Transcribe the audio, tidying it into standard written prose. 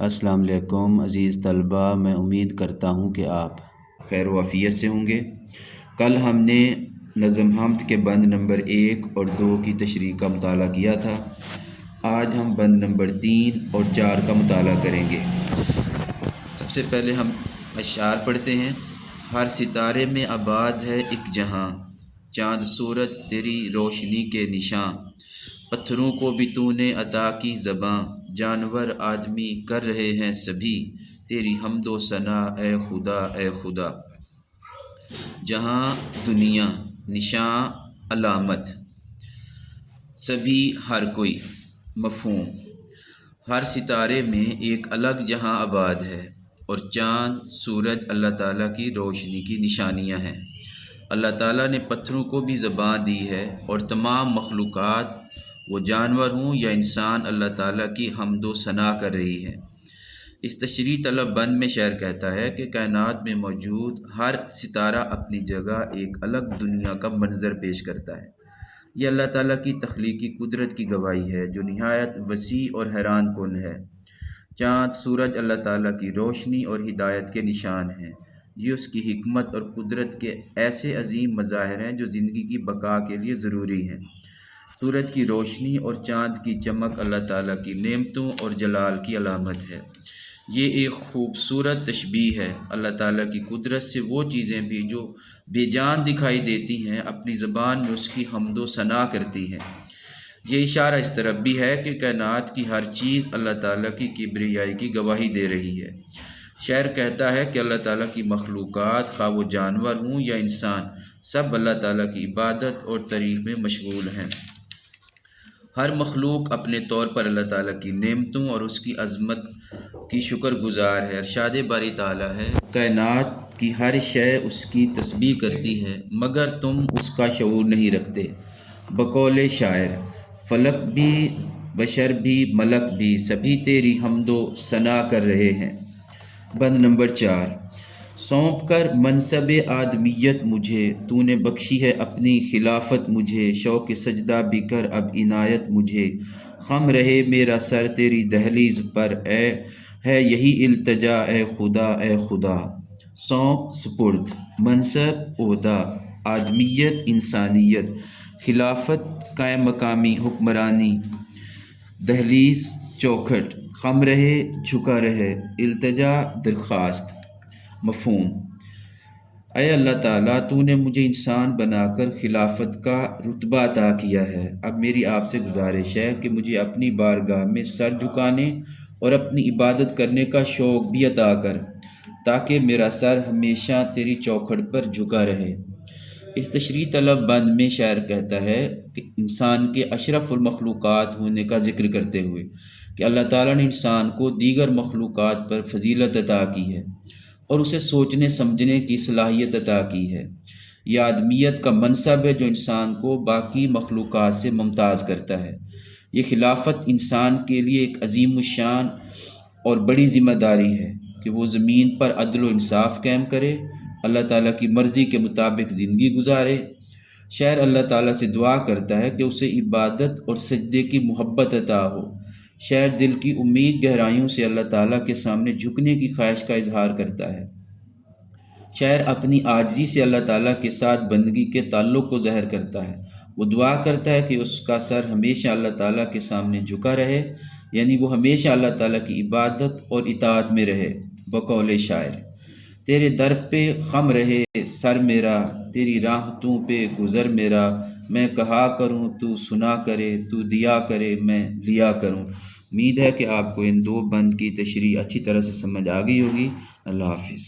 السلام علیکم عزیز طلبہ، میں امید کرتا ہوں کہ آپ خیر و عافیت سے ہوں گے۔ کل ہم نے نظم حمد کے بند نمبر 1 اور 2 کی تشریح کا مطالعہ کیا تھا۔ آج ہم بند نمبر 3 اور 4 کا مطالعہ کریں گے۔ سب سے پہلے ہم اشعار پڑھتے ہیں۔ ہر ستارے میں آباد ہے ایک جہاں، چاند سورج تیری روشنی کے نشاں، پتھروں کو بھی تو نے عطا کی زباں، جانور آدمی کر رہے ہیں سبھی تیری حمد و ثنا اے خدا اے خدا۔ جہاں دنیا نشاں علامت، سبھی ہر کوئی مفہوم۔ ہر ستارے میں ایک الگ جہاں آباد ہے اور چاند سورج اللہ تعالیٰ کی روشنی کی نشانیاں ہیں۔ اللہ تعالیٰ نے پتھروں کو بھی زبان دی ہے اور تمام مخلوقات، وہ جانور ہوں یا انسان، اللہ تعالیٰ کی حمد و ثنا کر رہی ہے۔ اس تشریح طلب بند میں شاعر کہتا ہے کہ کائنات میں موجود ہر ستارہ اپنی جگہ ایک الگ دنیا کا منظر پیش کرتا ہے۔ یہ اللہ تعالیٰ کی تخلیقی قدرت کی گواہی ہے جو نہایت وسیع اور حیران کن ہے۔ چاند سورج اللہ تعالیٰ کی روشنی اور ہدایت کے نشان ہیں۔ یہ اس کی حکمت اور قدرت کے ایسے عظیم مظاہر ہیں جو زندگی کی بقا کے لیے ضروری ہیں۔ سورج کی روشنی اور چاند کی چمک اللہ تعالیٰ کی نعمتوں اور جلال کی علامت ہے۔ یہ ایک خوبصورت تشبیہ ہے۔ اللہ تعالیٰ کی قدرت سے وہ چیزیں بھی جو بے جان دکھائی دیتی ہیں اپنی زبان میں اس کی حمد و ثنا کرتی ہیں۔ یہ اشارہ اس طرف بھی ہے کہ کائنات کی ہر چیز اللہ تعالیٰ کی کبریائی کی گواہی دے رہی ہے۔ شاعر کہتا ہے کہ اللہ تعالیٰ کی مخلوقات، خواہ وہ جانور ہوں یا انسان، سب اللہ تعالیٰ کی عبادت اور تعریف میں مشغول ہیں۔ ہر مخلوق اپنے طور پر اللہ تعالیٰ کی نعمتوں اور اس کی عظمت کی شکر گزار ہے۔ ارشاد باری تعالیٰ ہے، کائنات کی ہر شے اس کی تسبیح کرتی ہے مگر تم اس کا شعور نہیں رکھتے۔ بقول شاعر، فلک بھی، بشر بھی، ملک بھی، سبھی تیری حمد و ثنا کر رہے ہیں۔ بند نمبر 4۔ سونپ کر منصب آدمیت مجھے، تو نے بخشی ہے اپنی خلافت مجھے، شوق سجدہ بھی کر اب عنایت مجھے، خم رہے میرا سر تیری دہلیز پر، اے ہے یہی التجا اے خدا اے خدا۔ سونپ سپرد، منصب عہدہ، آدمیت انسانیت، خلافت قائم مقامی حکمرانی، دہلیز چوکھٹ، خم رہے جھکا رہے، التجا درخواست۔ مفہوم: اے اللہ تعالیٰ، تو نے مجھے انسان بنا کر خلافت کا رتبہ عطا کیا ہے۔ اب میری آپ سے گزارش ہے کہ مجھے اپنی بارگاہ میں سر جھکانے اور اپنی عبادت کرنے کا شوق بھی عطا کر، تاکہ میرا سر ہمیشہ تیری چوکھٹ پر جھکا رہے۔ اس تشریح طلب بند میں شاعر کہتا ہے کہ انسان کے اشرف المخلوقات ہونے کا ذکر کرتے ہوئے کہ اللہ تعالیٰ نے انسان کو دیگر مخلوقات پر فضیلت عطا کی ہے اور اسے سوچنے سمجھنے کی صلاحیت عطا کی ہے۔ یہ آدمیت کا منصب ہے جو انسان کو باقی مخلوقات سے ممتاز کرتا ہے۔ یہ خلافت انسان کے لیے ایک عظیم الشان اور بڑی ذمہ داری ہے کہ وہ زمین پر عدل و انصاف قائم کرے، اللہ تعالیٰ کی مرضی کے مطابق زندگی گزارے۔ شاعر اللہ تعالیٰ سے دعا کرتا ہے کہ اسے عبادت اور سجدے کی محبت عطا ہو۔ شاعر دل کی امید گہرائیوں سے اللہ تعالیٰ کے سامنے جھکنے کی خواہش کا اظہار کرتا ہے۔ شاعر اپنی عاجزی سے اللہ تعالیٰ کے ساتھ بندگی کے تعلق کو ظاہر کرتا ہے۔ وہ دعا کرتا ہے کہ اس کا سر ہمیشہ اللہ تعالیٰ کے سامنے جھکا رہے، یعنی وہ ہمیشہ اللہ تعالیٰ کی عبادت اور اطاعت میں رہے۔ بقول شاعر، تیرے در پہ خم رہے سر میرا، تیری راحتوں پہ گزر میرا، میں کہا کروں تو سنا کرے، تو دیا کرے میں لیا کروں۔ امید ہے کہ آپ کو ان 2 بند کی تشریح اچھی طرح سے سمجھ آ گئی ہوگی۔ اللہ حافظ۔